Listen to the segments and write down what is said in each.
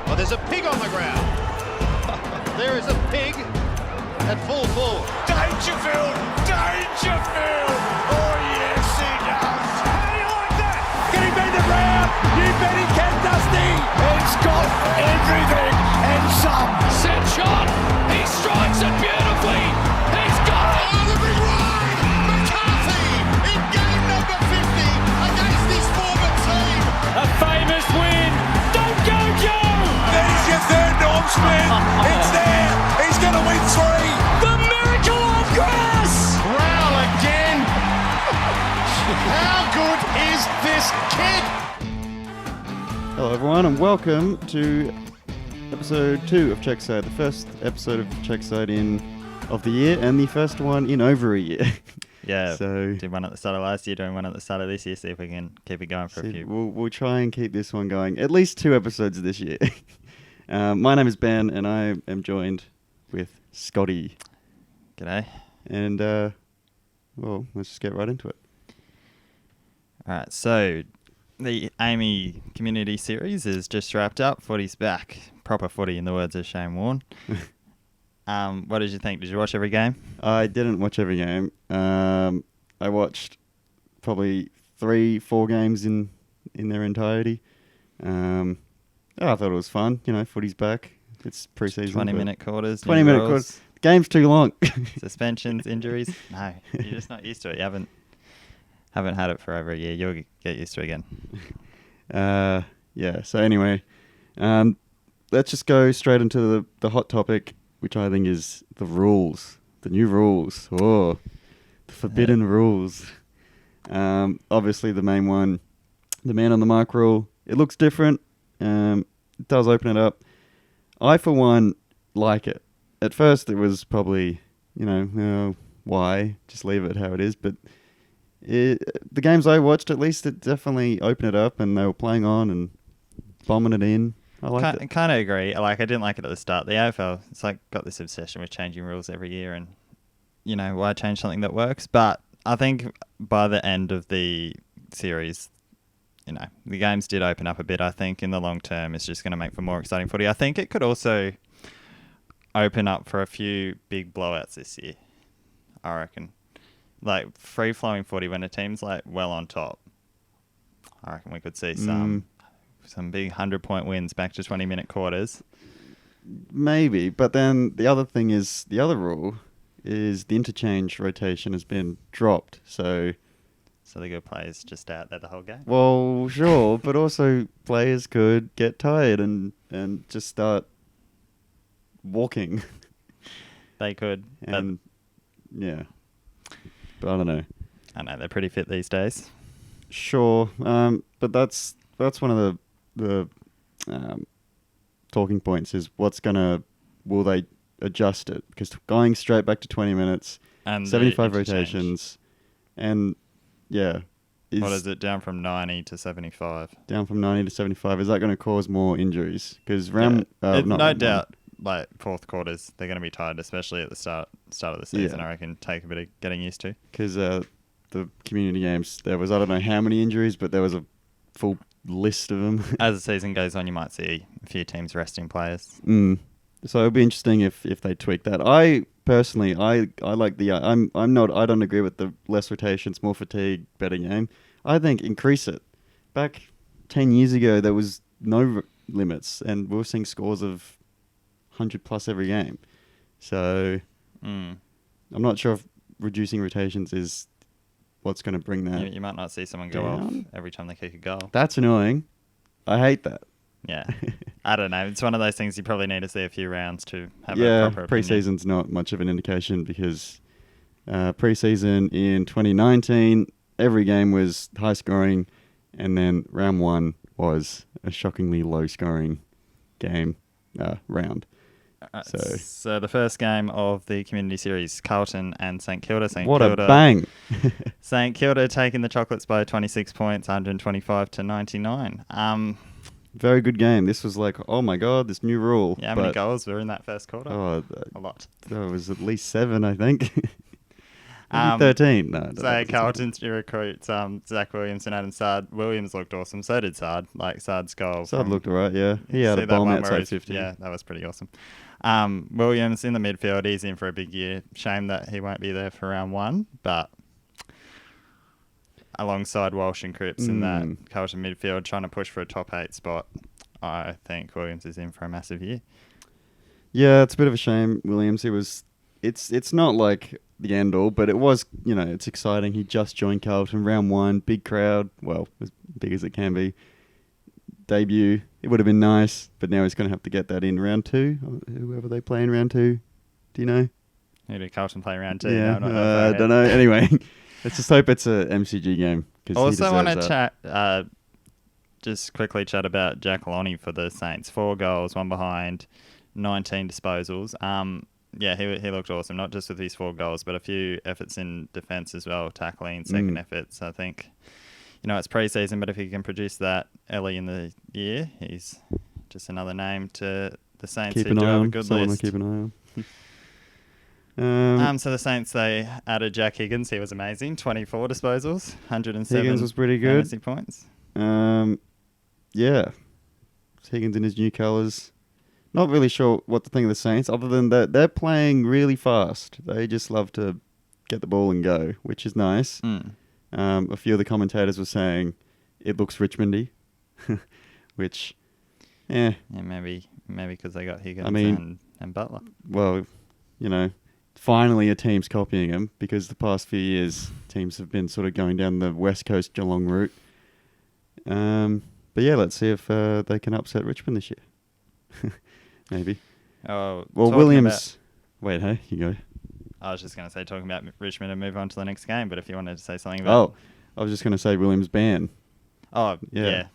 Oh, there's a pig on the ground. There is a pig at full forward. Dangerfield! Dangerfield! Oh, yes, he does! How do you like that? Can he beat the round? You bet he can, Dusty! He's got everything and some. Set shot! He strikes it beautifully! He's got it! Oh, the big ride! McCarthy in game number 50 against his former team. A famous win! Don't go, Joe! There's your third Norm Smith. It's there. He's going to win 3. The miracle on grass! Rowell again. How good is this kid? Hello everyone and welcome to episode 2 of Checkside, the first episode of Checkside of the year and the first one in over a year. Yeah, so did one at the start of last year, doing one at the start of this year, see if we can keep it going for a few. We'll try and keep this one going, at least 2 episodes this year. My name is Ben and I am joined with Scotty. G'day. And, well, let's just get right into it. Alright, so the Amy Community Series is just wrapped up. Footy's back. Proper footy in the words of Shane Warne. What did you think? Did you watch every game? I didn't watch every game. I watched probably 3-4 games in their entirety. I thought it was fun. You know, footy's back. It's pre-season. 20-minute quarters. 20-minute quarters. The game's too long. Suspensions, injuries. No, you're just not used to it. You haven't had it for over a year. You'll get used to it again. Yeah. So anyway, let's just go straight into the hot topic, which I think is the rules, the new rules. Oh, the forbidden rules. Obviously, the main one, the man on the mark rule. It looks different. It does open it up. I, for one, like it. At first, it was probably, why? Just leave it how it is. But the games I watched, at least, it definitely opened it up, and they were playing on and bombing it in. I liked it. Kind of agree. I didn't like it at the start. The AFL, it's got this obsession with changing rules every year, and why change something that works? But I think by the end of the series, the games did open up a bit. I think in the long term, it's just going to make for more exciting footy. I think it could also open up for a few big blowouts this year. I reckon, like free-flowing footy when a team's like well on top. I reckon we could see some big 100-point wins back to 20-minute quarters. Maybe, but then the other thing is, the other rule is the interchange rotation has been dropped. So the good players just out there the whole game. Well, sure, but also players could get tired and just start walking. They could. And yeah, but I don't know. I know they're pretty fit these days. Sure, but that's one of the talking points is will they adjust it? Because going straight back to 20 minutes and 75 rotations, and yeah, what is it, down from 90 to 75? Down from 90 to 75. Is that going to cause more injuries? Because no doubt, like fourth quarters, they're going to be tired, especially at the start of the season. Yeah. I reckon take a bit of getting used to. Because the community games, there was I don't know how many injuries, but there was a full list of them. As the season goes on, you might see a few teams resting players. So it'll be interesting if they tweak that. I personally, I like the. I don't agree with the less rotations, more fatigue, better game. I think increase it. Back 10 years ago, there was no limits, and we were seeing scores of 100 plus every game. So I'm not sure if reducing rotations is what's going to bring that. You might not see someone go off every time they kick a goal. That's annoying. I hate that. Yeah. I don't know. It's one of those things you probably need to see a few rounds to have a proper opinion. Pre-season's not much of an indication because pre-season in 2019, every game was high scoring, and then round 1 was a shockingly low scoring game round. So the first game of the Community Series, Carlton and St Kilda. What a bang! St Kilda taking the Chocolates by 26 points, 125 to 99. Very good game. This was like, oh my god, this new rule. Yeah, how many goals were in that first quarter? Oh, a lot. There was at least 7, I think. Maybe 13. No, So Carlton recruits Zach Williams and Adam Sard. Williams looked awesome. So did Sard. Like Sard's goal. Sard looked alright, yeah. He See had a that bomb one where outside he's- 50. Yeah, that was pretty awesome. Williams in the midfield. He's in for a big year. Shame that he won't be there for round 1, but alongside Walsh and Cripps in that Carlton midfield trying to push for a top 8 spot, I think Williams is in for a massive year. Yeah, it's a bit of a shame. Williams, it's not like the end all, but it was, it's exciting. He just joined Carlton, round 1, big crowd, well, as big as it can be. Debut, it would have been nice, but now he's going to have to get that in round 2, whoever they play in round 2. Do you know? Who did Carlton play round 2? Yeah, No, not that I far don't know. Anyway, let's just hope it's a MCG game. Also want to chat, just quickly chat about Jack Lonnie for the Saints. 4 goals, 1 behind, 19 disposals. Yeah, he looked awesome, not just with his 4 goals, but a few efforts in defence as well, tackling, second efforts. I think, it's pre-season, but if he can produce that early in the year, he's just another name to the Saints keep who an do eye have a on. good Someone list. to keep an eye on. So the Saints, they added Jack Higgins. He was amazing. 24 disposals, 107 Higgins was pretty good. fantasy points. Yeah. Higgins in his new colours. Not really sure what to think of the Saints, other than that they're playing really fast. They just love to get the ball and go, which is nice. A few of the commentators were saying it looks Richmondy, which, Yeah, maybe because they got Higgins and Butler. Well, finally a team's copying him, because the past few years teams have been sort of going down the West Coast Geelong route. But yeah, let's see if they can upset Richmond this year. Maybe. Oh, Well, Williams. Wait, hey, you go. I was just going to say, talking about Richmond and move on to the next game, but if you wanted to say something about... Oh, I was just going to say Williams ban. Oh, yeah.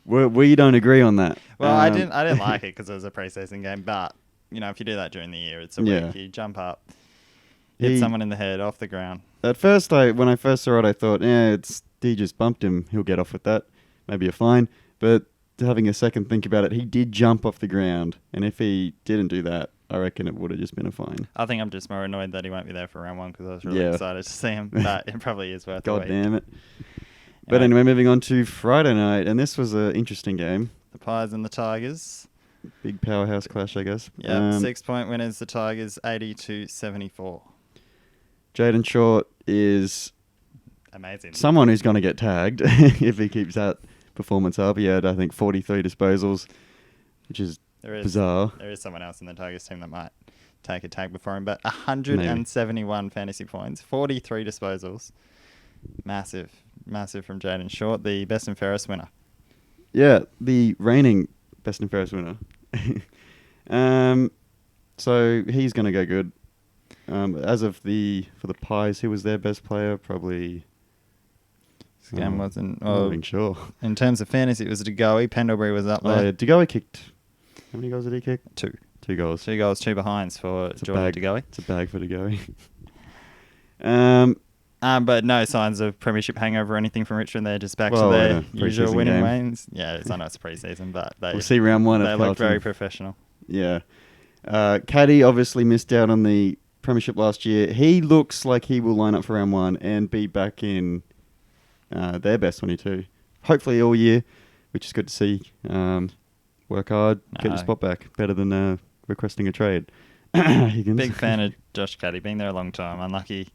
We don't agree on that. Well, I didn't like it because it was a pre-season game, but, if you do that during the year, it's a week. You jump up, hit someone in the head, off the ground. At first, when I first saw it, I thought, he just bumped him. He'll get off with that. Maybe a fine. But having a second think about it, he did jump off the ground. And if he didn't do that, I reckon it would have just been a fine. I think I'm just more annoyed that he won't be there for round 1 because I was really excited to see him. But it probably is worth God it. damn it. But anyway, moving on to Friday night. And this was an interesting game. The Pies and the Tigers. Big powerhouse clash, I guess. Yeah, 6-point winners, the Tigers, 80-74. Jaden Short is amazing. Someone who's going to get tagged if he keeps that performance up. He had, I think, 43 disposals, which is bizarre. There is someone else in the Tigers team that might take a tag before him, but 171 fantasy points, 43 disposals. Massive from Jaden Short, the best and fairest winner. Yeah, the reigning best and fairest winner. So he's going to go good. For the Pies, who was their best player? Probably. This game wasn't. I'm not even sure. In terms of fantasy, it was DeGoey. Pendlebury was up there. Oh, yeah, DeGoey kicked. How many goals did he kick? 2. 2 goals. 2 goals, 2 behinds for Jordan DeGoey. It's a bag for DeGoey. But no signs of premiership hangover or anything from Richmond. They're just back to their usual winning ways. Yeah, I know it's pre-season, but we'll see round 1. They look very professional. Yeah. Caddy obviously missed out on the premiership last year. He looks like he will line up for round 1 and be back in their best 22. Hopefully all year, which is good to see. Work hard, get your spot back. Better than requesting a trade. Higgins. Big fan of Josh Caddy. Been there a long time. Unlucky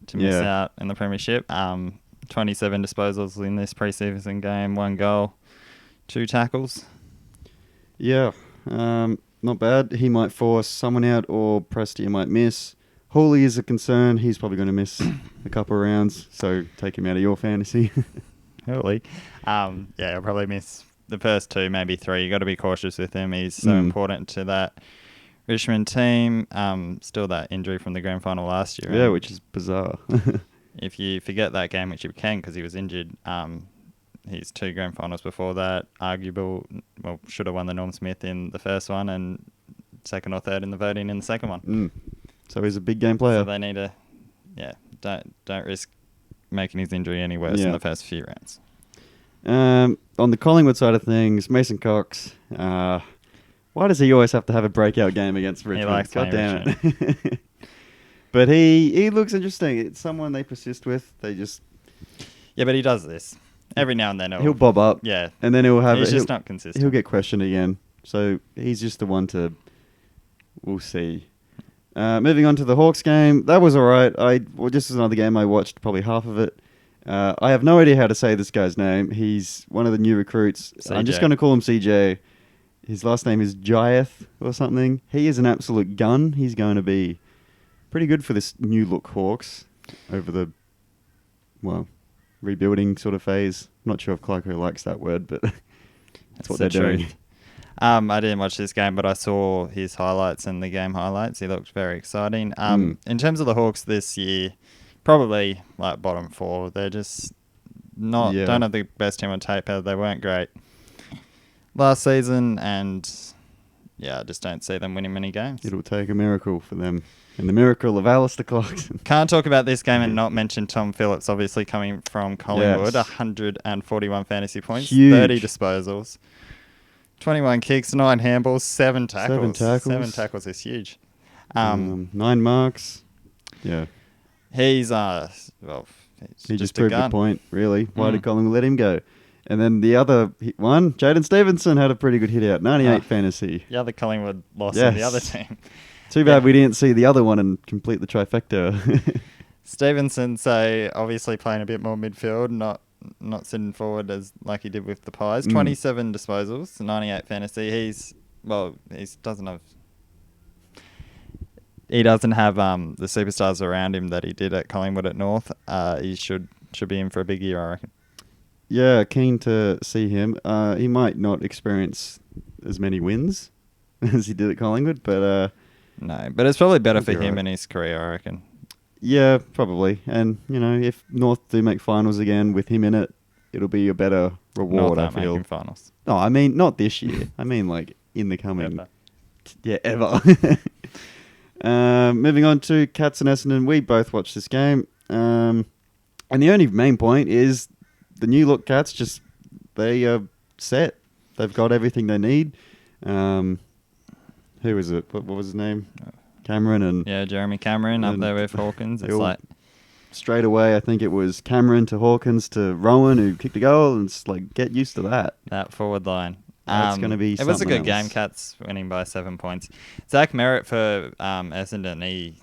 to miss out in the premiership. 27 disposals in this pre-season game. 1 goal, 2 tackles. Yeah, not bad. He might force someone out, or Prestia might miss. Hooley is a concern. He's probably going to miss a couple of rounds, so take him out of your fantasy. Hooley. He'll probably miss the first 2, maybe 3. You got to be cautious with him. He's so important to that Richmond team. Still that injury from the grand final last year. Yeah, which is bizarre. If you forget that game, which you can because he was injured, he's 2 grand finals before that. Should have won the Norm Smith in the first one and second or third in the voting in the second one. So he's a big game player. So they need to, don't risk making his injury any worse in the first few rounds. On the Collingwood side of things, Mason Cox. Why does he always have to have a breakout game against Richmond? He likes God damn Richmond. it. But he looks interesting. It's someone they persist with. They just Yeah, but he does this every now and then. he'll bob up. Yeah, and then he'll have he's it. just not consistent. He'll get questioned again. So he's just the one to. We'll see. Moving on to the Hawks game, that was all right. This is another game I watched probably half of it. I have no idea how to say this guy's name. He's one of the new recruits. CJ. I'm just going to call him CJ. His last name is Jaeth or something. He is an absolute gun. He's going to be pretty good for this new look Hawks over the, rebuilding sort of phase. I'm not sure if Clarko likes that word, but that's what they're doing. I didn't watch this game, but I saw his highlights and the game highlights. He looked very exciting. In terms of the Hawks this year, probably like bottom 4. They're just don't have the best team on tape. They weren't great last season, and I just don't see them winning many games. It'll take a miracle for them. And the miracle of Alistair Clarkson. Can't talk about this game and not mention Tom Phillips, obviously coming from Collingwood. 141 fantasy points, Huge. 30 disposals, 21 kicks, 9 handballs, 7 tackles. 7 tackles is huge. 9 marks. Yeah. He's He just just a proved gun. the point, really. Why did Collingwood let him go? And then the other one, Jaden Stevenson, had a pretty good hit out. 98 fantasy. The other Collingwood lost in the Yes. other team. Too bad we didn't see the other one and complete the trifecta. Stevenson, obviously playing a bit more midfield, not sitting forward as like he did with the Pies. 27 disposals, 98 fantasy. He doesn't have the superstars around him that he did at Collingwood at North. He should be in for a big year, I reckon. Yeah, keen to see him. He might not experience as many wins as he did at Collingwood, but no, but it's probably better for He'll be him right. in his career, I reckon. yeah, probably. And if North do make finals again with him in it, it'll be a better reward. North I aren't feel. making finals. No, I mean not this year. I mean like in the coming. Ever. Ever. Moving on to Cats and Essendon. We both watched this game. And the only main point is the new look Cats they are set. They've got everything they need. Who was it? What was his name? Cameron and Jeremy Cameron up and there with Hawkins. It's all- like straight away. I think it was Cameron to Hawkins to Rowan who kicked a goal, and it's like get used to that. that forward line. That's gonna be It was a something good game. else. Cats winning by 7 points. Zach Merritt for Essendon. He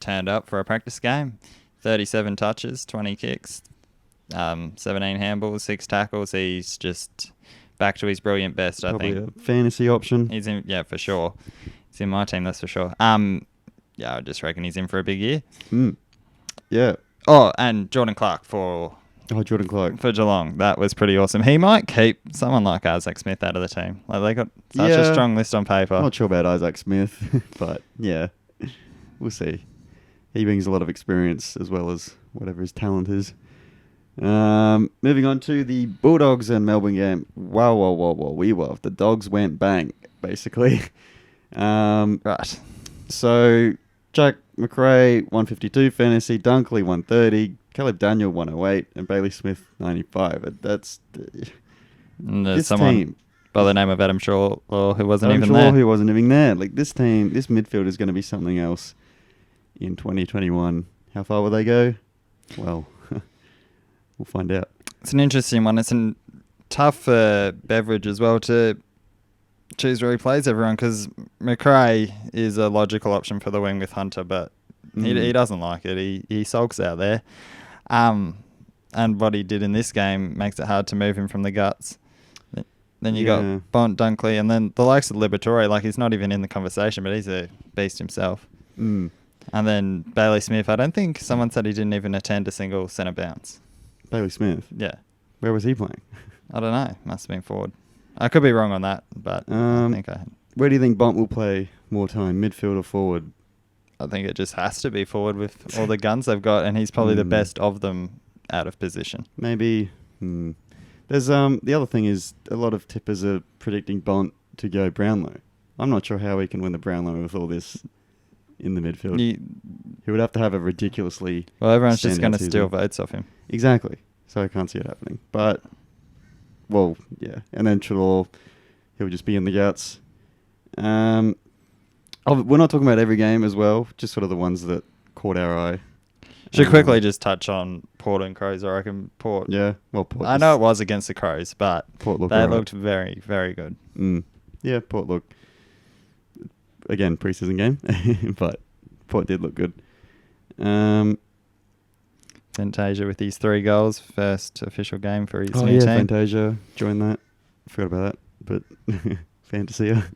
turned up for a practice game. 37 touches, 20 kicks, 17 handballs, 6 tackles. He's just back to his brilliant best, Probably I think. a fantasy option. He's in, for sure. He's in my team, that's for sure. I just reckon he's in for a big year. Yeah. Oh, and Jordan Clark for Jordan Clark. Geelong. That was pretty awesome. He might keep someone like Isaac Smith out of the team. Like they got such a strong list on paper. I'm not sure about Isaac Smith, but yeah, we'll see. He brings a lot of experience as well as whatever his talent is. Moving on to the Bulldogs and Melbourne game. Wow. The Dogs went bang, basically. Right. So Jack McRae 152 fantasy, Dunkley 130, Caleb Daniel 108, and Bailey Smith 95. And there's this someone team. by the name of Adam Shaw, who wasn't I'm even sure there. who wasn't even there. Like this team, this midfield is going to be something else in 2021. How far will they go? Well, we'll find out. It's an interesting one. It's tough for Beveridge as well to choose where he plays everyone because McRae is a logical option for the wing with Hunter, but he doesn't like it. He sulks out there. And what he did in this game makes it hard to move him from the guts. Then you got Bont, Dunkley, and then the likes of Liberatore, like he's not even in the conversation, but he's a beast himself. And then Bailey Smith, I don't think someone said he didn't even attend a single centre bounce. Bailey Smith. Yeah. Where was he playing? I don't know. Must have been forward. I could be wrong on that, but I think Where do you think Bont will play more time, midfield or forward? I think it just has to be forward with all the guns they've got, and he's probably the best of them out of position. Maybe. There's the other thing is a lot of tippers are predicting Bont to go Brownlow. I'm not sure how he can win the Brownlow with all this in the midfield. He would have to have a ridiculously Everyone's just standout going to season. steal votes off him. Exactly. So I can't see it happening. But, well, yeah. And then Trelaw, he'll just be in the guts. We're not talking about every game as well, just sort of the ones that caught our eye. Should quickly just touch on Port and Crows. I reckon Port. Yeah, well, Port. I know it was against the Crows, but Port looked they alright. looked very, very good. Yeah, Port looked, again, preseason game, but Port did look good. Fantasia with his 3 goals, first official game for his Oh new yeah, team. Fantasia joined that. Forgot about that, but Fantasia.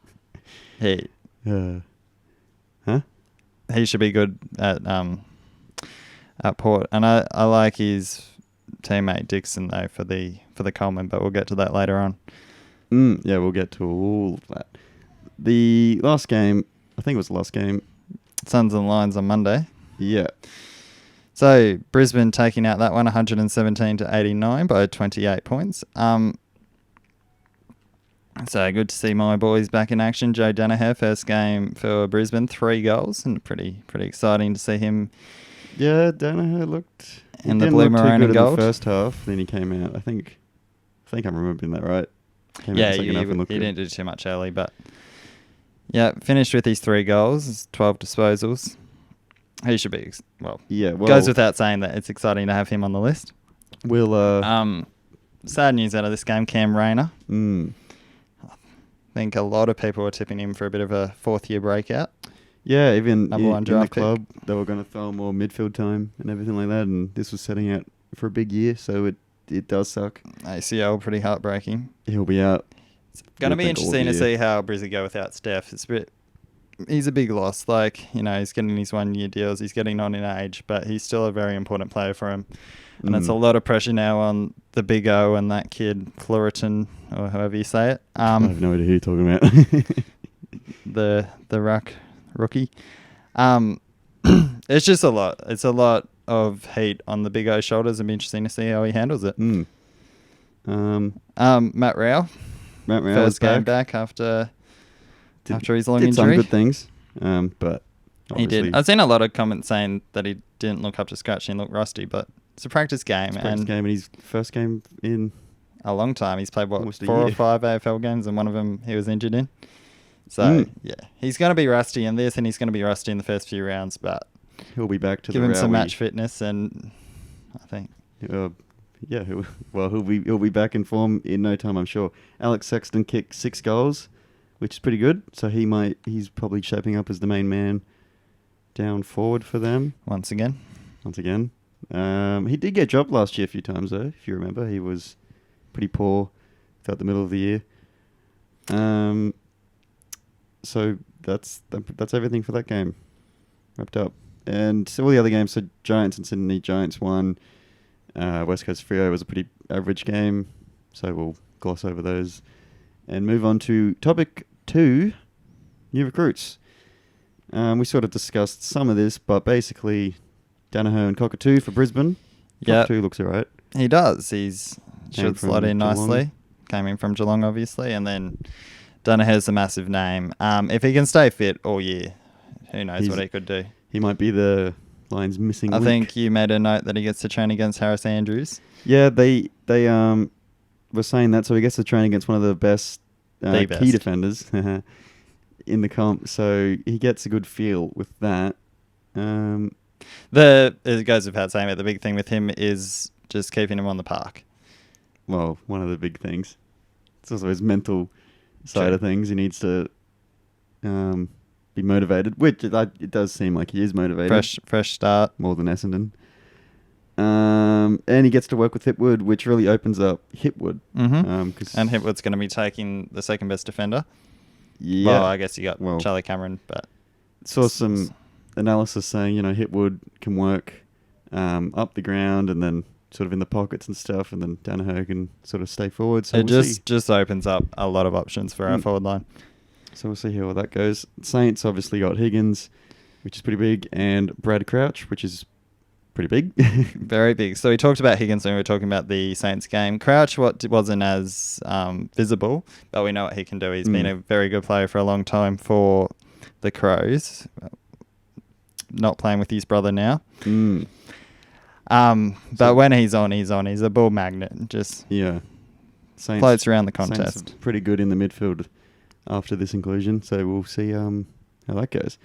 He Huh? he should be good at Port, and I like his teammate Dixon though for the Coleman, but we'll get to that later on. Yeah, we'll get to all of that. The last game, I think it was the last game. Suns and Lions on Monday. Yeah. So Brisbane taking out that one 117 to 89 by 28 points. So good to see my boys back in action. Joe Danaher, first game for Brisbane, 3 goals, and pretty exciting to see him. Yeah, Danaher looked In the didn't blue, look too maroon good and in gold. the first half. Then he came out. I think I'm remembering that right. Came out Yeah, the second half and looked he good. didn't do too much early, but yeah, finished with his 3 goals, 12 disposals. He should be Yeah, well, goes without saying that it's exciting to have him on the list. we'll Sad news out of this game, Cam Rayner. mm, I think a lot of people were tipping him for a bit of a 4th-year breakout. yeah, even Number one in the draft pick. club, they were going to throw more midfield time and everything like that, and this was setting out for a big year, so it does suck. ACL, pretty heartbreaking. He'll be out. Going to I be think all interesting to year. see how Brizzy go without Steph. He's a big loss. He's getting his 1-year deals. He's getting on in age, but he's still a very important player for him. And it's a lot of pressure now on the Big O and that kid, Floriton, or however you say it. I have no idea who you're talking about. the rookie. It's just a lot. It's a lot of heat on the Big O's shoulders. It'll be interesting to see how he handles it. Matt Rowell, Matt Rowell first is game back after his long did injury. some good things, but He did. obviously I've seen a lot of comments saying that he didn't look up to scratch and looked rusty, but it's a practice game it's practice and game and his first game in a long time. He's played, Almost a 4 or year. 5 AFL games, and one of them he was injured in. So, yeah, he's going to be rusty in this, and he's going to be rusty in the first few rounds, but he'll be back to give the him some Rowley. match fitness, and I think Yeah, he'll be back in form in no time, I'm sure. Alex Sexton kicked 6 goals, which is pretty good. So he's probably shaping up as the main man down forward for them once again. He did get dropped last year a few times though, if you remember. He was pretty poor throughout the middle of the year. So that's everything for that game. Wrapped up. And so all the other games, so Giants and Sydney, Giants won. West Coast Freo was a pretty average game, so we'll gloss over those and move on to topic 2, new recruits. We sort of discussed some of this, but basically Danaher and Cockatoo for Brisbane. Yep. Cockatoo looks alright. He does. He's Came should from slot in Geelong. nicely. Came in from Geelong, obviously, and then Danaher's a massive name. If he can stay fit all year, who knows what he could do. He might be the Lions' missing I link. think you made a note that he gets to train against Harris Andrews. Yeah, they were saying that, so he gets to train against one of the best, The best. key defenders in the comp, so he gets a good feel with that. It goes without saying that the big thing with him is just keeping him on the park. Well, one of the big things. It's also his mental side True. of things. He needs to be motivated, which it does seem like he is motivated. Fresh start. More than Essendon. And he gets to work with Hipwood, which really opens up Hipwood. Mm-hmm. And Hipwood's going to be taking the second best defender. Yeah. Well, I guess you got Charlie Cameron, but saw some analysis saying, Hipwood can work up the ground and then sort of in the pockets and stuff, and then Danaher can sort of stay forward. So it we'll see. just opens up a lot of options for our forward line. So we'll see how that goes. Saints obviously got Higgins, which is pretty big, and Brad Crouch, which is pretty big. Very big. So we talked about Higgins when we were talking about the Saints game. Crouch wasn't as visible, but we know what he can do. He's been a very good player for a long time for the Crows. Not playing with his brother now. But when he's on. He's a ball magnet. Just Saints floats around the Saints contest. are pretty good in the midfield after this inclusion, so we'll see how that goes.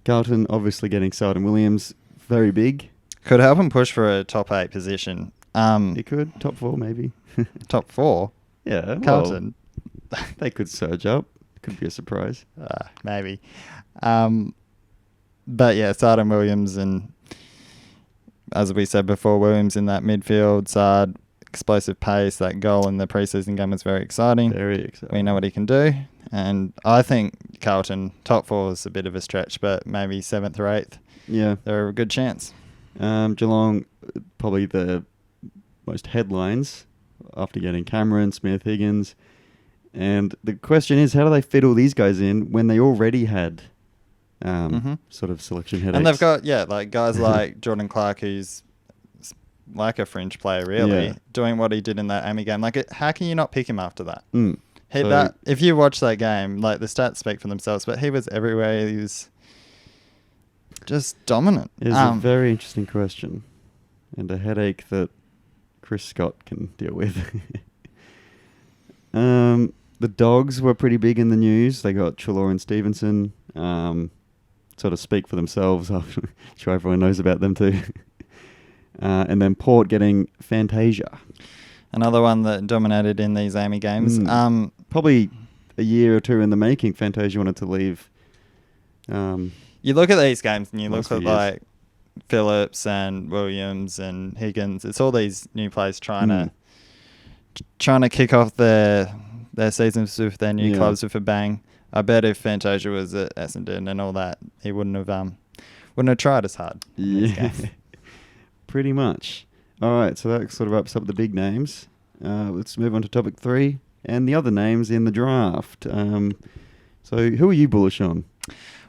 Carlton obviously getting Selden Williams very big. Could help him push for a top 8 position. He could. Top 4, maybe. Top 4? Yeah. Well, Carlton? they could surge up. Could be a surprise. Maybe. But yeah, Sard Williams, and as we said before, Williams in that midfield, Sard, explosive pace, that goal in the preseason game was very exciting. Very exciting. We know what he can do. And I think Carlton, top 4 is a bit of a stretch, but maybe 7th or 8th. Yeah. They're a good chance. Geelong, probably the most headlines after getting Cameron, Smith, Higgins. And the question is, how do they fit all these guys in when they already had sort of selection headaches? And they've got, like guys like Jordan Clark, who's like a fringe player, really, doing what he did in that Amy game. Like, how can you not pick him after that? If you watch that game, like, the stats speak for themselves, but he was everywhere. He was just dominant. It's a very interesting question, and a headache that Chris Scott can deal with. The Dogs were pretty big in the news. They got Treloar and Stevenson. Sort of speak for themselves. I'm sure everyone knows about them too. And then Port getting Fantasia. Another one that dominated in these Amy games. Probably a year or two in the making, Fantasia wanted to leave. You look at these games and you look at years. like Phillips and Williams and Higgins. It's all these new players trying to kick off their seasons with their new clubs with a bang. I bet if Fantasia was at Essendon and all that, he wouldn't have tried as hard. Yeah, pretty much. All right, so that sort of wraps up the big names. Let's move on to topic 3 and the other names in the draft. So who are you bullish on?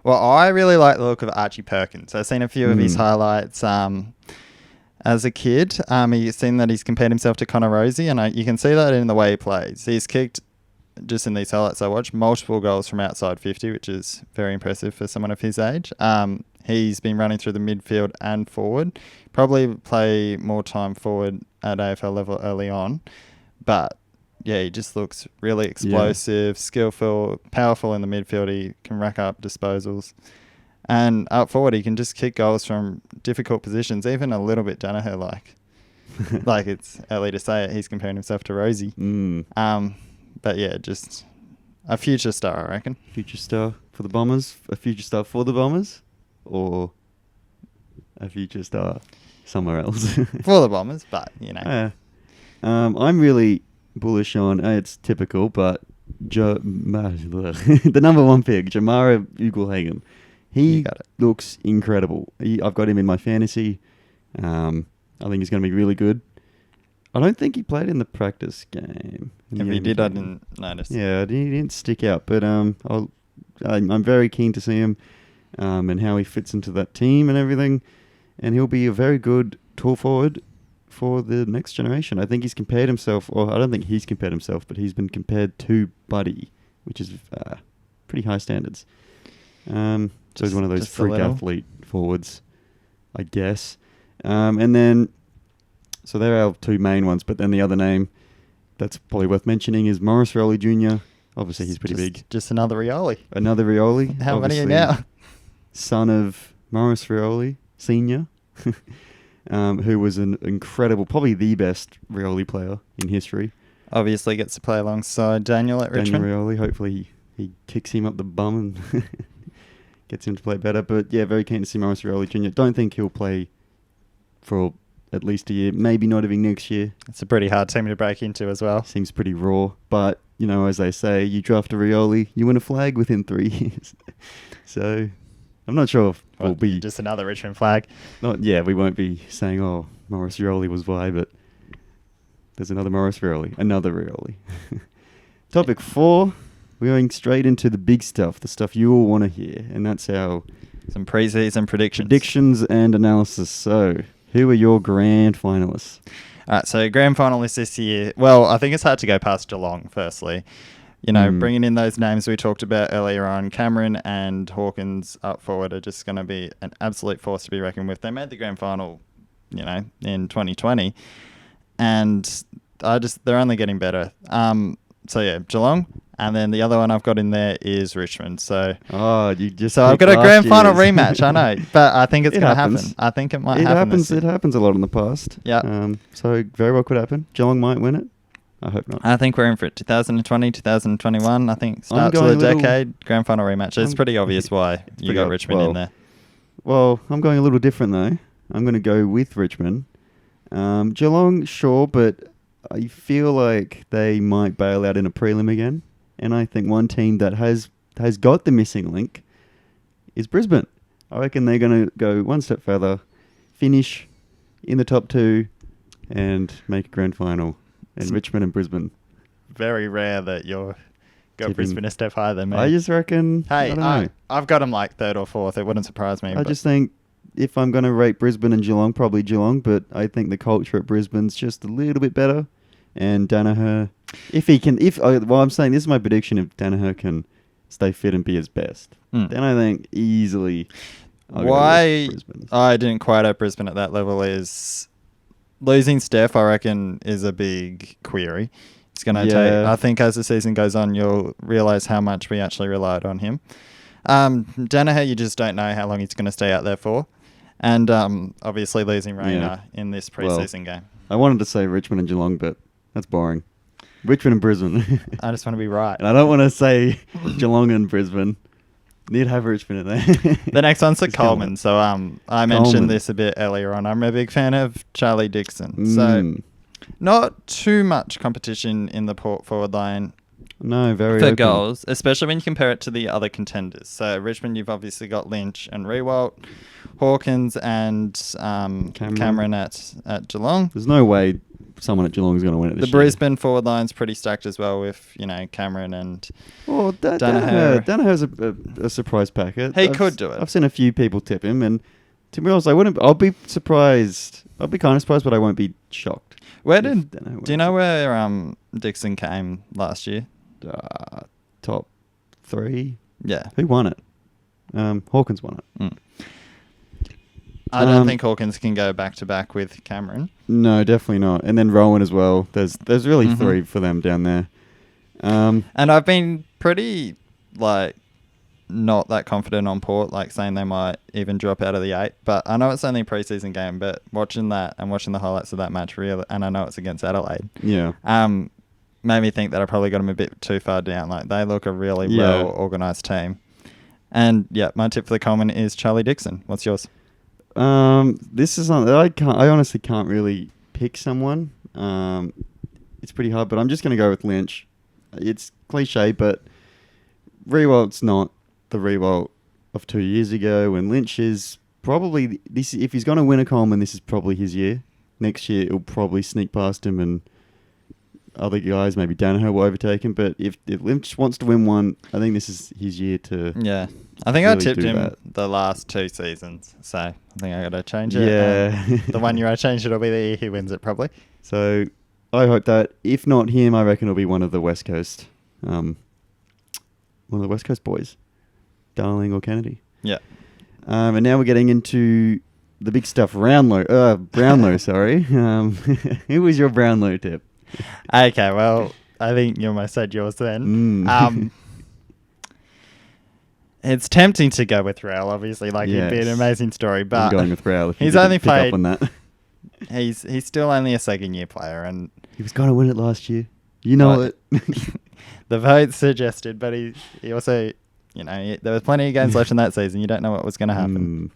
Well, I really like the look of Archie Perkins. I've seen a few of his highlights as a kid. You've seen that he's compared himself to Connor Rozee, and you can see that in the way he plays. He's kicked, just in these highlights I watched, multiple goals from outside 50, which is very impressive for someone of his age. He's been running through the midfield and forward. Probably play more time forward at AFL level early on. But, yeah, he just looks really explosive, skillful, powerful in the midfield. He can rack up disposals. And up forward, he can just kick goals from difficult positions, even a little bit Danaher-like. Like, it's early to say it. He's comparing himself to Rozee. But, yeah, just a future star, I reckon. Future star for the Bombers? A future star for the Bombers? Or a future star somewhere else? For the Bombers, but, you know. I'm really bullish on, it's typical, but the number 1 pick, Jamara Ugelhagen. He looks incredible. I've got him in my fantasy. I think he's going to be really good. I don't think he played in the practice game. If he did, I didn't notice. Yeah, he didn't stick out. But I'm very keen to see him and how he fits into that team and everything. And he'll be a very good tall forward for the next generation. I think he's compared himself, or I don't think he's compared himself, but he's been compared to Buddy, which is pretty high standards. So he's one of those freak athlete forwards, I guess. And then, so they're our 2 main ones, but then the other name that's probably worth mentioning is Maurice Rioli Jr. Obviously, he's pretty big. Just another Rioli. Another Rioli. How many are now? Son of Maurice Rioli Sr., who was an incredible, probably the best Rioli player in history. Obviously gets to play alongside Daniel at Richmond. Daniel Rioli. Hopefully he kicks him up the bum and gets him to play better. But yeah, very keen to see Maurice Rioli Jr. Don't think he'll play for at least a year, maybe not even next year. It's a pretty hard team to break into as well. Seems pretty raw, but you know, as they say, you draft a Rioli, you win a flag within 3 years. So I'm not sure if we'll be just another Richmond flag. We won't be saying, "Oh, Maurice Rioli was why," but there's another Maurice Rioli, another Rioli. Topic 4, we're going straight into the big stuff, the stuff you all want to hear, and that's our some preseason predictions and analysis. So, who are your grand finalists? All right, so grand finalists this year. Well, I think it's hard to go past Geelong, firstly. You know, bringing in those names we talked about earlier on, Cameron and Hawkins up forward are just going to be an absolute force to be reckoned with. They made the grand final, you know, in 2020, and they're only getting better. So yeah, Geelong, And then the other one I've got in there is Richmond. So You just so I've picked got a grand last final year's. rematch, I know. But I think it's It going to happens. happen. I think it might It happen. happens. this It year. happens a lot in the past. Yeah. So very well could happen. Geelong might win it. I hope not. I think we're in for it. 2020, 2021, I think start to going the a little- decade. Grand final rematch. It's I'm- pretty obvious why you pretty got ob- Richmond in well, there. Well, I'm going a little different though. I'm going to go with Richmond. Geelong, sure, but I feel like they might bail out in a prelim again. And I think one team that has got the missing link is Brisbane. I reckon they're going to go one step further, finish in the top 2, and make a grand final. And Richmond and Brisbane. Very rare that you're got Tipping- Brisbane a step higher than me. I just reckon. hey, I don't know. I've got them like 3rd or 4th. It wouldn't surprise me. I but just think if I'm going to rate Brisbane and Geelong, probably Geelong, but I think the culture at Brisbane's just a little bit better. And Danaher, I'm saying this is my prediction, if Danaher can stay fit and be his best, then I think easily I'll go why with Brisbane. I didn't quite have Brisbane at that level is losing Steph, I reckon, is a big query. It's going to take, Yeah. I think as the season goes on, you'll realise how much we actually relied on him. Danaher, you just don't know how long he's going to stay out there for. And obviously losing Rayner in this preseason game. I wanted to say Richmond and Geelong, but that's boring. Richmond and Brisbane. I just want to be right. And I don't want to say Geelong and Brisbane. Need to have Richmond in there. The next one's the Just kill Coleman. it. So I mentioned Coleman. this a bit earlier on. I'm a big fan of Charlie Dixon. So Mm. not too much competition in the forward line No, very for open. goals, especially when you compare it to the other contenders. So Richmond, you've obviously got Lynch and Rewalt, Hawkins and Cameron at Geelong. There's no way someone at Geelong is going to win it The this year. Brisbane forward line's pretty stacked as well with, Cameron and Oh, Danaher. Danaher's a surprise packet. He could do it. I've seen a few people tip him, and to be honest, I'll be surprised. I'll be kind of surprised, but I won't be shocked. where if did Danaher do you know where Dixon came last year? wins. Top 3? Yeah. Who won it? Hawkins won it. I don't think Hawkins can go back to back with Cameron. No, definitely not. And then Rowan as well. There's really Mm-hmm. 3 for them down there. And I've been pretty not that confident on Port, saying they might even drop out of the 8. But I know it's only a preseason game, but watching that and watching the highlights of that match, really, and I know it's against Adelaide, Yeah. made me think that I probably got them a bit too far down. They look a really Yeah. well organised team. And yeah, my tip for the Coleman is Charlie Dixon. What's yours? This is something I honestly can't really pick someone. It's pretty hard, but I'm just going to go with Lynch. It's cliche, but Rewalt's not the Rewalt of 2 years ago, and Lynch is probably this. If he's going to win a Coleman, this is probably his year. Next year, it'll probably sneak past him, and other guys, maybe Danaher, will overtake him. But if Lynch wants to win one, I think this is his year to. Yeah. I think I really tipped do him that. the last 2 seasons, so I think I got to change it. Yeah. The one year I change it will be the year he wins it, probably. So I hope that if not him, I reckon it'll be one of the West Coast, boys, Darling or Kennedy. Yeah. And now we're getting into the big stuff. Brownlow, sorry. Who was your Brownlow tip? Okay, well, I think you almost said yours then. It's tempting to go with Rowell, obviously. He'd be an Yes. amazing story, I'm but going with Rowell. If you he's didn't only pick up played- on that. he's still only a second-year player, and He was going to win it last year. You know Right. it. the vote suggested, but he also, there was plenty of games left in that season. You don't know what was going to happen.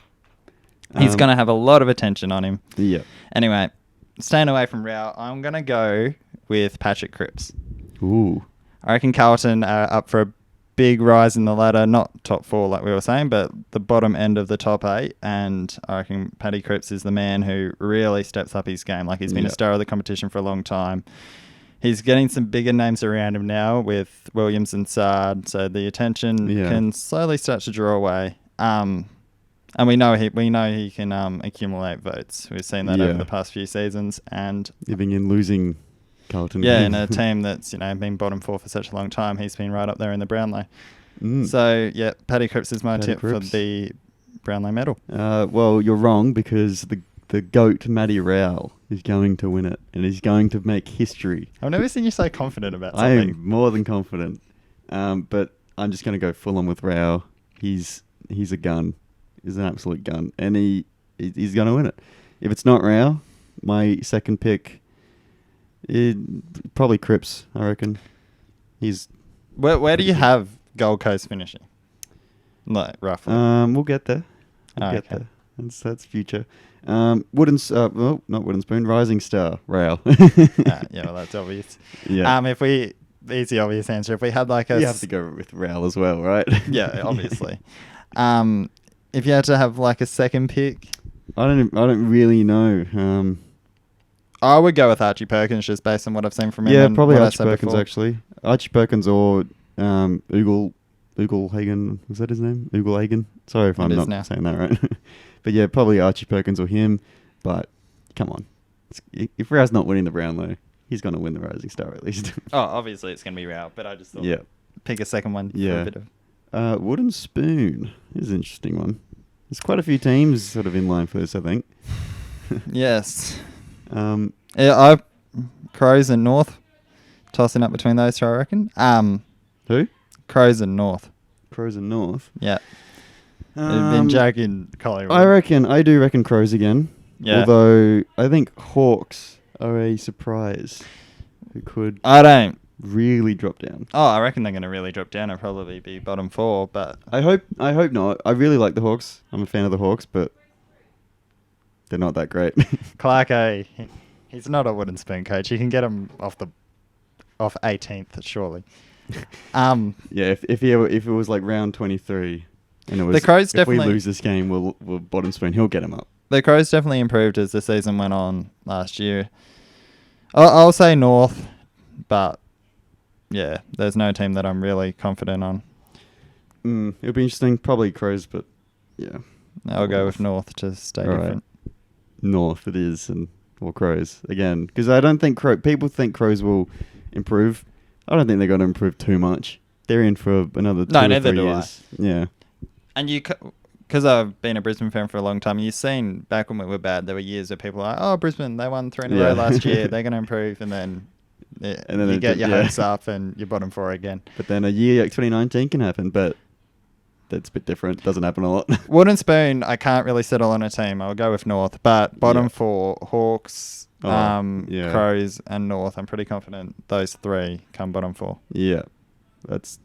He's going to have a lot of attention on him. Yeah. Anyway, staying away from Rowell, I'm going to go with Patrick Cripps. Ooh. I reckon Carlton are up for a big rise in the ladder, not top 4 like we were saying, but the bottom end of the top 8. And I reckon Paddy Cripps is the man who really steps up his game. He's been a star of the competition for a long time. He's getting some bigger names around him now with Williams and Sard, so the attention can slowly start to draw away. And we know he can accumulate votes. We've seen that over the past few seasons, and Living in losing Carlton. in a team that's been bottom 4 for such a long time, he's been right up there in the Brownlow. Mm. So yeah, Paddy Cripps is my Paddy tip Cripps. for the Brownlow medal. Well, you're wrong because the GOAT, Matty Rowell, is going to win it and he's going to make history. I've never seen you so confident about I something. am more than confident. But I'm just going to go full on with Rowell. He's a gun. He's an absolute gun. And he's going to win it. If it's not Rowell, my second pick, probably Cripps, I reckon. Where do you have Gold Coast finishing? Like, roughly. We'll get there. Okay. That's future. Not Wooden Spoon, Rising Star, Rowell. Yeah, well, that's obvious. Yeah. Easy, obvious answer. If we had like You have to go with Rowell as well, right? Yeah, obviously. If you had to have like a second pick, I don't really know. I would go with Archie Perkins just based on what I've seen from him. Yeah, and probably what I Archie said Perkins before. actually. Archie Perkins or Hagen. Was that his name? Hagen. Sorry if I'm It is not now. saying that right. But yeah, probably Archie Perkins or him. But come on, if Rowell's not winning the Brownlow, he's going to win the Rising Star at least. Oh, obviously it's going to be Rowell, but I just thought Yeah. pick a second one for a Yeah. bit of... Wooden Spoon is an interesting one. There's quite a few teams sort of in line for this, I think. Yes. Yeah, Crows and North. Tossing up between those two, I reckon. Who? Crows and North. Crows and North. Yeah. They've been joking Collingwood. I do reckon Crows again. Yeah. Although I think Hawks are a surprise who could I don't... really drop down. Oh, I reckon they're going to really drop down and probably be bottom 4, but... I hope not. I really like the Hawks. I'm a fan of the Hawks, but they're not that great. Clarko, he's not a wooden spoon coach. He can get him off 18th, surely. Yeah, if it was like round 23 and it was The Crows if definitely... we lose this game, we'll bottom spoon. He'll get him up. The Crows definitely improved as the season went on last year. I'll say North, but yeah, there's no team that I'm really confident on. It'll be interesting. Probably Crows, but yeah. I'll go with North to stay All right. different. North it is, or Crows again, because I don't think people think Crows will improve. I don't think they're going to improve too much. They're in for another 2 or 3 neither do I. years. Yeah. And because I've been a Brisbane fan for a long time, you've seen back when we were bad, there were years where people were like, oh, Brisbane, they won 3 in a row last year. They're going to improve. And then, you get your hopes up and you're bottom 4 again. But then a year like 2019 can happen, but that's a bit different. Doesn't happen a lot. Wooden Spoon, I can't really settle on a team. I'll go with North. But bottom 4, Hawks, Crows and North. I'm pretty confident those 3 come bottom 4. Yeah. That's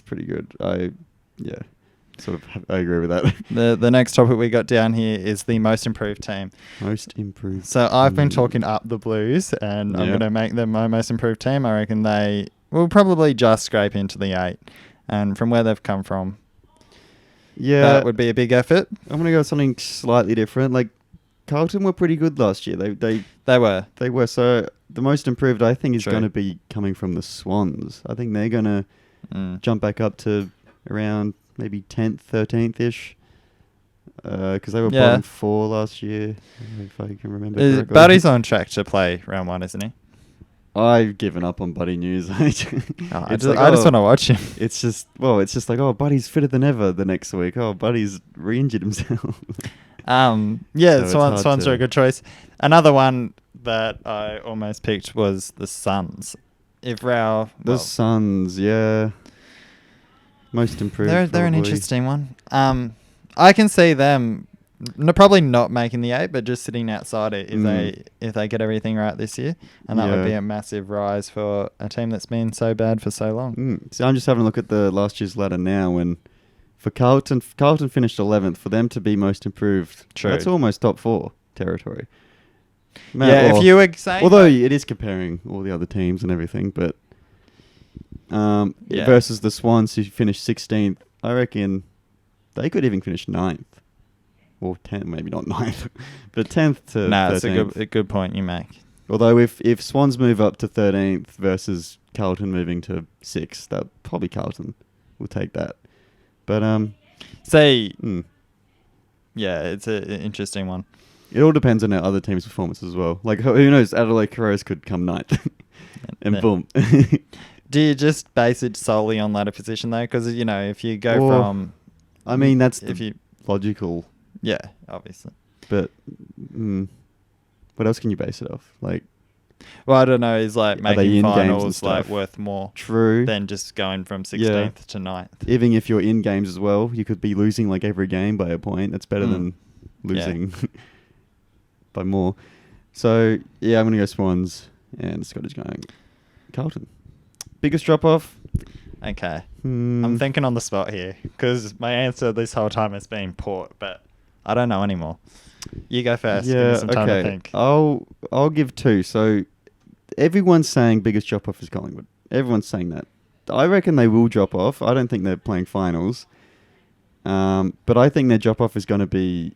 pretty good. I agree with that. The next topic we got down here is the most improved team. Most improved. So I've been talking up the Blues, and I'm going to make them my most improved team. I reckon they will probably just scrape into the 8. And from where they've come from, that would be a big effort. I'm going to go with something slightly different. Like, Carlton were pretty good last year. They were. So the most improved, I think, is True. going to be coming from the Swans. I think they're going to jump back up to around maybe 10th, 13th-ish. Because they were bottom 4 last year, if I can remember correctly. Buddy's on track to play round 1, isn't he? I've given up on Buddy News. I just want to watch him. It's just like, oh, Buddy's fitter than ever the next week. Oh, Buddy's re-injured himself. Swans are a good choice. Another one that I almost picked was the Suns. If Rowell... The Suns, yeah. Most improved, They're an probably. interesting one. I can see them probably not making the 8, but just sitting outside it if they get everything right this year. And that would be a massive rise for a team that's been so bad for so long. So I'm just having a look at the last year's ladder now, and for Carlton finished 11th. For them to be most improved, True. That's almost top 4 territory. If you were saying... Although it is comparing all the other teams and everything, but versus the Swans who finished 16th, I reckon they could even finish 9th. Or 10th, maybe not 9th, but 10th to 13th. That's a good point you make. Although if Swans move up to 13th versus Carlton moving to 6th, that probably Carlton will take that. But it's an interesting one. It all depends on our other team's performance as well. Like, who knows? Adelaide Crows could come 9th. and boom. Do you just base it solely on ladder position, though? Because, if you go from... I mean, that's logical. Yeah, obviously. But what else can you base it off? Like, Well, I don't know. Is like Are they making in games and finals like stuff? worth more True. than just going from 16th to 9th? Even if you're in games as well, you could be losing like every game by a point. That's better than Yeah. losing by more. So yeah, I'm gonna go Swans, and Scott is going Carlton. Biggest drop off. Okay. I'm thinking on the spot here because my answer this whole time has been Port, but I don't know anymore. You go first. Give me some time to think. I'll give 2. So everyone's saying biggest drop off is Collingwood. Everyone's saying that. I reckon they will drop off. I don't think they're playing finals. But I think their drop off is going to be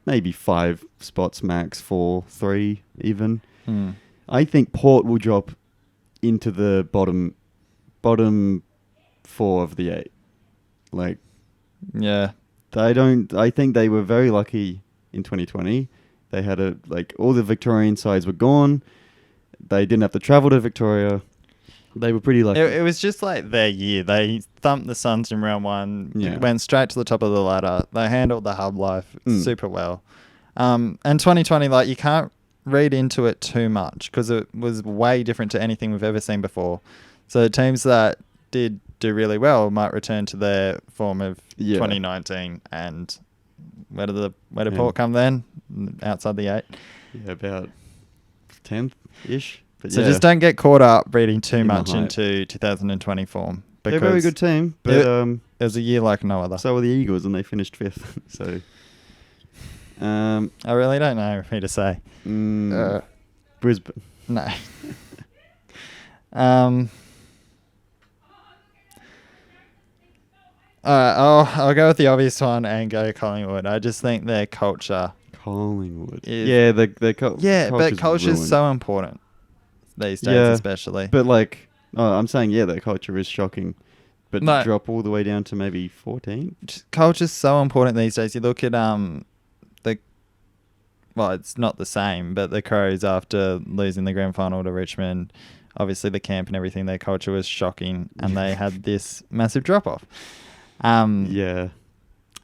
maybe 5 spots max, 4, 3 even. I think Port will drop into the bottom 4 of the 8. Like, Yeah. I think they were very lucky in 2020. They had all the Victorian sides were gone. They didn't have to travel to Victoria. They were pretty lucky. It was just like their year. They thumped the Suns in round 1. Yeah. Went straight to the top of the ladder. They handled the hub life super well. And 2020, like, you can't read into it too much because it was way different to anything we've ever seen before. So teams that did do really well might return to their form of 2019. And where did Port come then? Outside the 8. Yeah, about 10th-ish. But So yeah, just don't get caught up reading too In the much hype. into 2020 form. they're a very good team. But it was a year like no other. so were the Eagles, and they finished 5th. So, I really don't know who to say. Brisbane. No. I'll go with the obvious one and go Collingwood. I just think their culture. Collingwood. Is- Yeah, the But culture's ruined. so important these days, Yeah, especially. But I'm saying their culture is shocking. But No. to drop all the way down to maybe 14. Culture's so important these days. You look at it's not the same, but the Crows, after losing the grand final to Richmond, obviously the camp and everything, their culture was shocking, and they had this massive drop off. Yeah,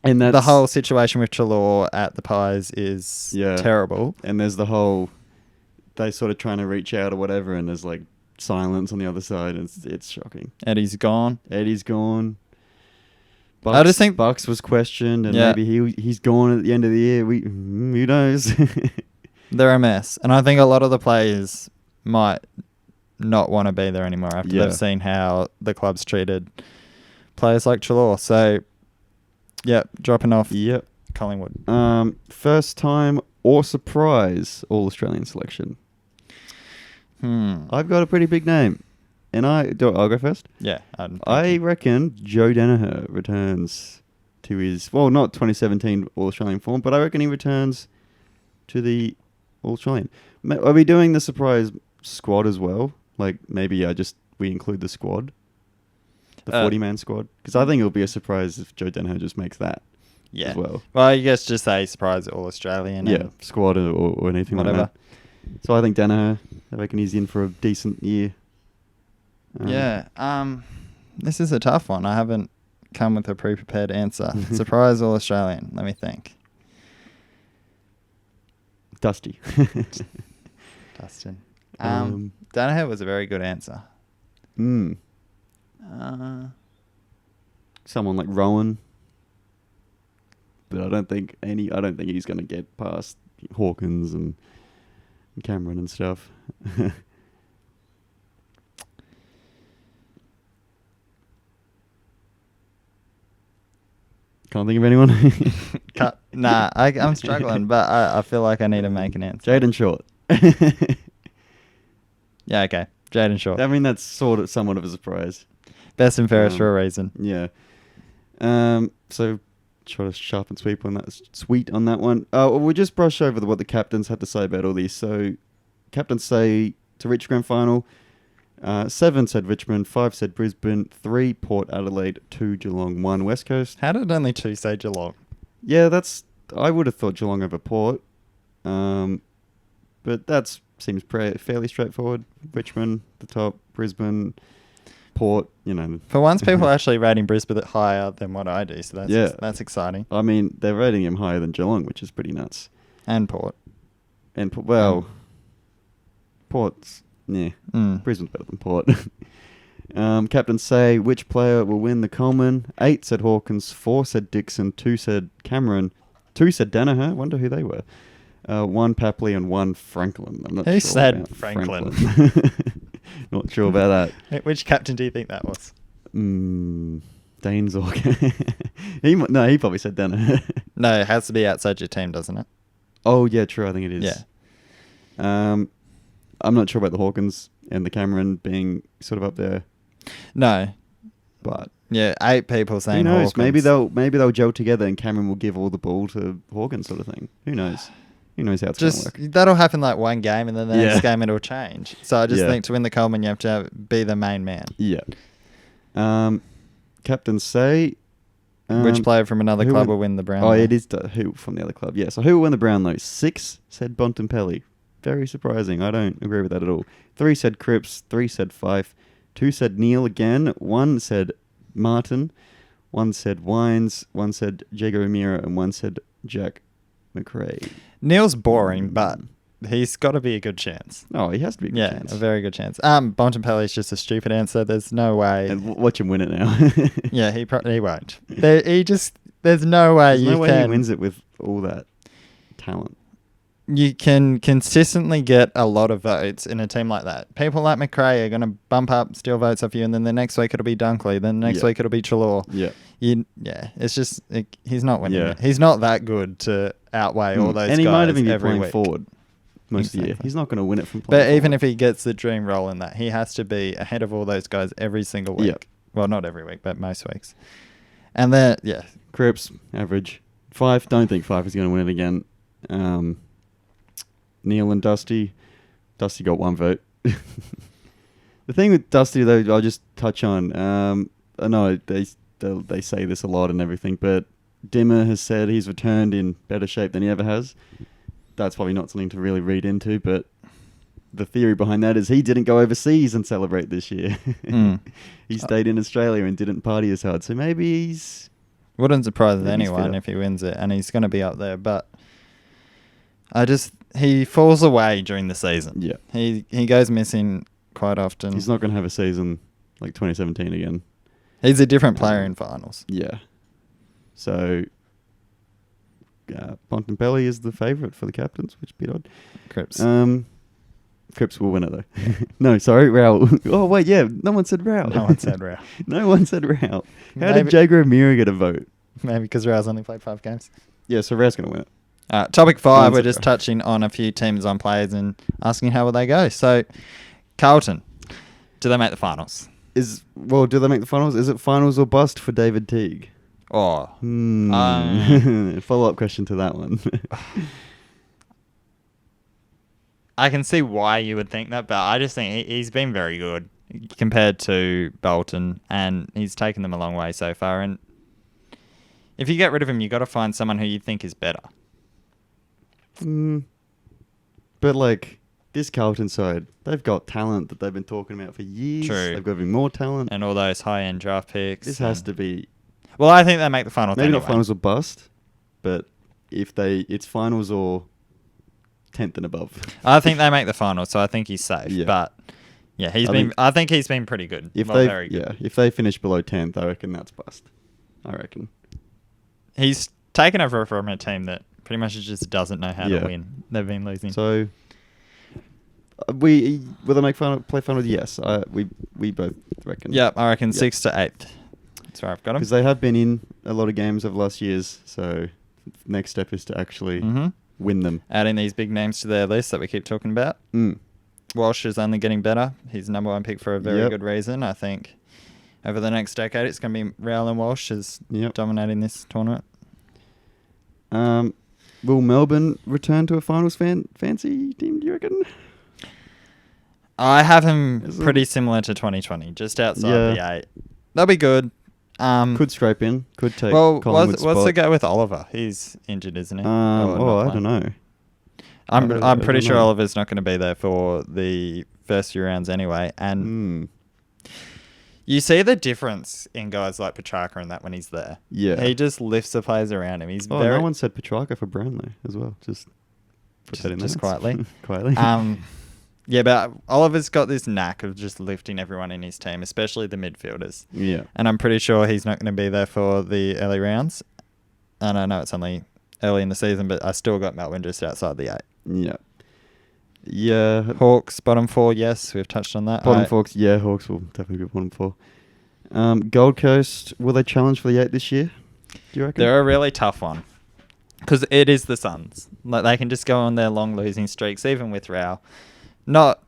and that's The whole situation with Treloar at the Pies is terrible. And there's the whole they sort of trying to reach out or whatever, and there's like silence on the other side. And it's shocking. Eddie's gone. Eddie's gone. I just think Bucks was questioned, and maybe he's gone at the end of the year. Who knows? they're a mess, and I think a lot of the players might not want to be there anymore after they've seen how the club's treated players like Treloar. So, dropping off. Yep. Collingwood. First time or surprise All Australian selection. I've got a pretty big name, and I'll go first. Yeah, I reckon Joe Danaher returns to his not 2017 All Australian form, but I reckon he returns to the All Australian. Are we doing the surprise squad as well? Like maybe we include the squad, the 40-man squad, because I think it'll be a surprise if Joe Danaher just makes that as well. Well, I guess just say surprise All Australian. and Squad or anything whatever. like that. So I think Danaher, I reckon he's in for a decent year. This is a tough one. I haven't come with a pre-prepared answer. Surprise All Australian. Let me think. Dusty. Dustin. Danaher was a very good answer. Someone like Rowan, but I don't think he's going to get past Hawkins and Cameron and stuff. Can't think of anyone. I'm struggling, but I feel like I need to make an answer. Jaden Short. Yeah, okay. Jaden Short. I mean, that's somewhat of a surprise. Best and fairest for a reason. Yeah. So try to sharp and sweet on that one. We'll just brush over what the captains had to say about all these. So captains say to reach grand final, 7 said Richmond, 5 said Brisbane, 3 Port Adelaide, 2 Geelong, 1 West Coast. How did only 2 say Geelong? Yeah, I would have thought Geelong over Port. But that seems fairly straightforward. Richmond, the top, Brisbane, Port, For once, people are actually rating Brisbane higher than what I do, so that's exciting. I mean, they're rating him higher than Geelong, which is pretty nuts. And Port. And Port's, yeah. Mm. Brisbane's better than Port. Captains say which player will win the Coleman. 8 said Hawkins, 4 said Dixon, 2 said Cameron, 2 said Danaher. Wonder who they were. 1 Papley and 1 Franklin. I'm not Who sure said about Franklin? Not sure about that. Which captain do you think that was? Dane's or he probably said Danaher. No, it has to be outside your team, doesn't it? Oh yeah, true. I think it is. Yeah. I'm not sure about the Hawkins and the Cameron being sort of up there, No. but Yeah, 8 people saying who knows? Hawkins. Maybe they'll gel together and Cameron will give all the ball to Hawkins, sort of thing. Who knows? Who knows how it's going to Just work? that'll happen like one game, and then the next Yeah. game it'll change. So I just Yeah. think to win the Coleman, you have to be the main man. Yeah. Captains say Which player from another who club would- will win the Brownlow? Oh, it is who from the other club. Yeah. So who will win the Brownlow? 6 said Bontempelli. Very surprising. I don't agree with that at all. 3 said Cripps. 3 said Fife. 2 said Neil again. 1 said Martin. 1 said Wines. 1 said Jago O'Meara. And 1 said Jack McRae. Neil's boring, but he's got to be a good chance. Oh, he has to be a good Yeah, chance. a very good chance. Bontempelli is just a stupid answer. There's no way. And watch him win it now. Yeah, he won't. There's no way There's you no way can. he wins it with all that talent. You can consistently get a lot of votes in a team like that. People like McRae are going to bump up, steal votes off you, and then the next week it'll be Dunkley. Then the next Yeah. week it'll be Chalor. Yeah. It's just he's not winning Yeah. it. He's not that good to outweigh all those guys and he might even be every playing week. forward most of the year. Exactly. He's not going to win it from playing But even forward. if he gets the dream role in that, he has to be ahead of all those guys every single week. Yep. Well, not every week, but most weeks. And then, yeah. Cripps, average. 5, don't think 5 is going to win it again. Neil and Dusty. Dusty got 1 vote. The thing with Dusty, though, I'll just touch on. I know they say this a lot and everything, but Dimmer has said he's returned in better shape than he ever has. That's probably not something to really read into, but the theory behind that is he didn't go overseas and celebrate this year. He stayed in Australia and didn't party as hard. So maybe he's... Wouldn't surprise Maybe he's anyone fitter. if he wins it, and he's going to be up there. But he falls away during the season. Yeah. He goes missing quite often. He's not going to have a season like 2017 again. He's a different player in finals. Yeah. So, Bontempelli is the favourite for the captains, which is a bit odd. Cripps. Cripps will win it, though. No, sorry, Rowell. Oh, wait, yeah, no one said Rowell. No one said Rowell. No one said Rowell. How Maybe- did Jago O'Meara get a vote? Maybe because Rowell's only played 5 games. Yeah, so Rowell's going to win it. Topic 5, Mine's we're a just draw. touching on a few teams on players and asking how will they go. So, Carlton, do they make the finals? Do they make the finals? Is it finals or bust for David Teague? Oh, Follow-up question to that one. I can see why you would think that, but I just think he's been very good compared to Bolton, and he's taken them a long way so far. And if you get rid of him, you've got to find someone who you think is better. But, like, this Carlton side, they've got talent that they've been talking about for years. True. They've got even more talent. And all those high-end draft picks. This has to be... Well, I think they make the finals Maybe anyway. not finals or bust, but it's finals or 10th and above. I think they make the finals, so I think he's safe. Yeah. But, yeah, I think he's been pretty good. If Very good. if they finish below 10th, I reckon that's bust. I reckon. He's taken over from a team that pretty much just doesn't know how Yeah. to win. They've been losing. So, will they play finals? Yes, we both reckon. Yeah, I reckon Yeah. 6th to 8th. That's where I've got him. Because they have been in a lot of games of last year's, so next step is to actually win them. Adding these big names to their list that we keep talking about. Walsh is only getting better. He's number 1 pick for a very Yep. good reason. I think over the next decade, it's going to be Rowell and Walsh is Yep. dominating this tournament. Will Melbourne return to a finals fancy team, do you reckon? I have him Is it- pretty similar to 2020, just outside Yeah. the 8. They'll be good. Could scrape in. Could take well, Collingwood's what's the spot. go with Oliver? He's injured, isn't he? Or I not don't playing? know. I'm I pretty don't sure know. Oliver's not going to be there for the first few rounds anyway. And you see the difference in guys like Petrarca and that when he's there. Yeah. He just lifts the players around him. He's Oh, very no one said Petrarca for Brownlow as well. Just put that in there. just quietly. quietly. Yeah, but Oliver's got this knack of just lifting everyone in his team, especially the midfielders. Yeah. And I'm pretty sure he's not going to be there for the early rounds. And I know it's only early in the season, but I still got Melbourne just outside the 8. Yeah. Yeah. Hawks, bottom 4, yes, we've touched on that. Bottom Hawks, yeah, Hawks will definitely be bottom 4. Gold Coast, will they challenge for the 8 this year? Do you reckon? They're a really tough one. Because it is the Suns. Like, they can just go on their long losing streaks, even with Rowell. Not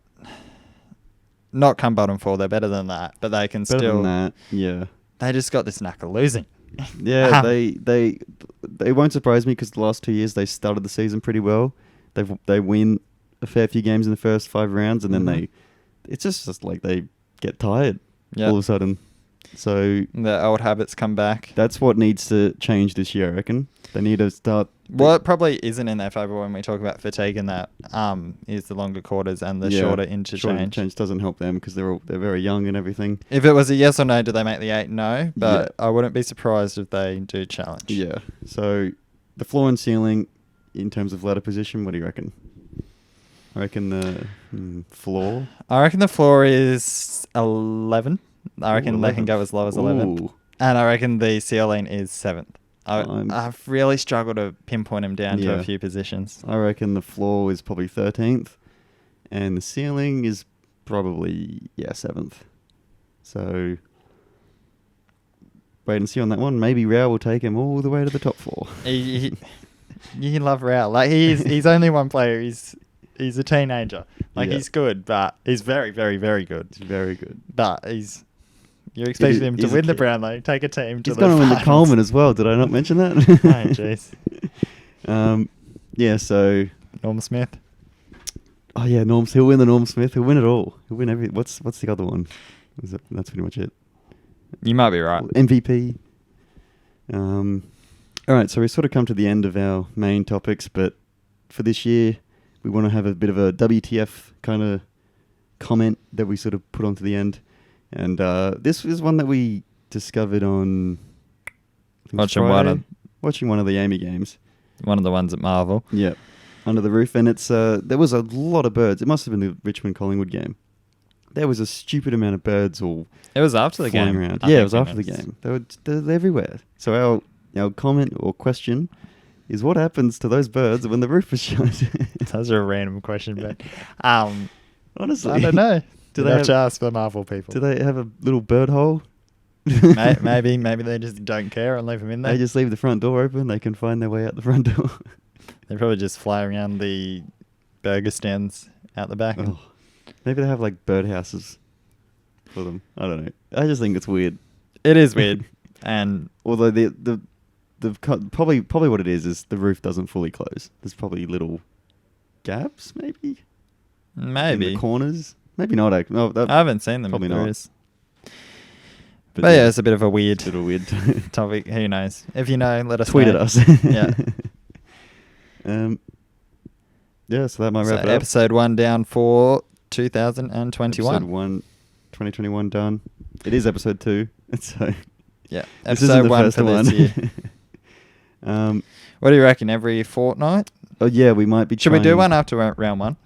come bottom 4, they're better than that, but they can Better still... than that, yeah. They just got this knack of losing. Yeah, they won't surprise me because the last 2 years they started the season pretty well. They win a fair few games in the first 5 rounds, and then it's just like they get tired all of a sudden. So the old habits come back. That's what needs to change this year, I reckon. They need to start. Well, it probably isn't in their favour when we talk about fatigue, and that is the longer quarters and the shorter interchange. Shorter interchange doesn't help them because they're very young and everything. If it was a yes or no, do they make the 8? No, but I wouldn't be surprised if they do challenge. Yeah. So the floor and ceiling in terms of ladder position, what do you reckon? I reckon the floor. I reckon the floor is 11. I reckon they 11th. can go as low as 11th. Ooh. And I reckon the ceiling is 7th. I've really struggled to pinpoint him down to a few positions. I reckon the floor is probably 13th, and the ceiling is probably 7th. So wait and see on that one. Maybe Rowell will take him all the way to the top 4. You love Rowell. Like he's only one player. He's a teenager. He's good, but he's very, very, very good. He's very good. But you're expecting him to he's a win the kid. Brownlow, take a team to He's the going to win the finals. Coleman as well. Did I not mention that? Oh, jeez. Yeah, so... Norm Smith. Oh, yeah, he'll win the Norm Smith. He'll win it all. He'll win every... What's the other one? That's pretty much it. You might be right. MVP. All right, so we sort of come to the end of our main topics, but for this year, we want to have a bit of a WTF kind of comment that we sort of put onto the end. And this is one that we discovered on... Watching one of the Amy games. One of the ones at Marvel. Yeah, under the roof. And it's there was a lot of birds. It must have been the Richmond-Collingwood game. There was a stupid amount of birds all It was after the flying game. around. Yeah, it was after the game. They're everywhere. So our comment or question is, what happens to those birds when the roof is shut? That's a random question, but Honestly, I don't know. Do Do they they have to ask the Marvel people? Do they have a little bird hole? Maybe they just don't care and leave them in there. They just leave the front door open. They can find their way out the front door. They probably just fly around the burger stands out the back. Oh, maybe they have like birdhouses for them. I don't know. I just think it's weird. It is weird, and Although probably what it is the roof doesn't fully close. There's probably little gaps, maybe in maybe the corners. Maybe not. No, I haven't seen them. Probably If there not. is. But yeah, it's a bit of a weird little weird. topic. Who knows? If you know, let us Tweet know. at us. Yeah. Yeah, so that might So wrap it up. episode 1 down for 2021. Episode 1, 2021 done. It is episode 2. So Yeah, this isn't episode the 1 first for one. this year. What do you reckon? Every fortnight? Oh yeah, we might be. Should we do trying- one after round 1?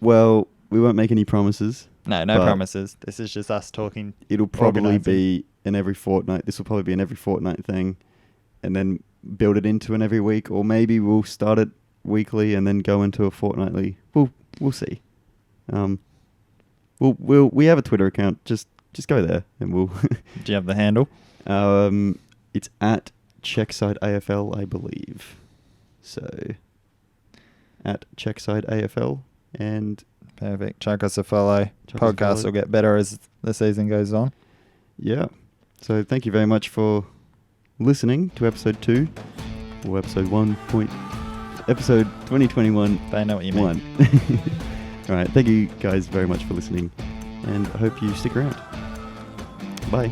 Well, we won't make any promises. No but promises. This is just us talking. It'll probably organising. be an every fortnight. This will probably be an every fortnight thing, and then build it into an every week, or maybe we'll start it weekly and then go into a fortnightly. We'll see. We have a Twitter account. Just go there and we'll. Do you have the handle? It's at Checkside AFL, I believe. So at Checkside AFL, and Perfect. Chuck us a follow. Chuck us a Podcast follow. will get better as the season goes on. yeah. So thank you very much for listening to episode 2 or episode 2021. They know what you mean. 1. All right. Thank you guys very much for listening, and I hope you stick around. Bye.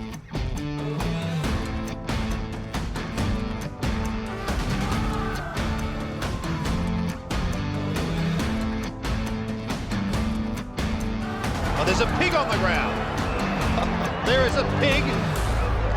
Oh, there's a pig on the ground. There is a pig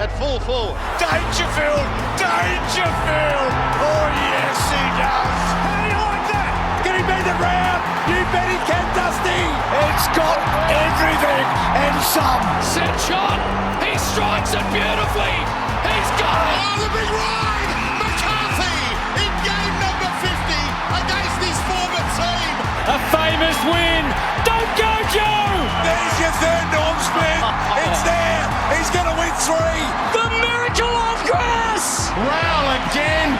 at full forward. Dangerfield! Dangerfield! Oh, yes, he does! How do you like that? Can he beat the round? You bet he can, Dusty. It's got everything and some. Set shot. He strikes it beautifully. He's got it. Oh, the big ride! McCarthy in game number 50 against his former team. A famous win. Don't go, Joe. There's your third Norm Smith. It's there. He's going to win 3. The miracle on grass. Rowell again.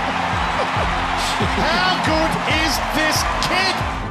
How good is this kid?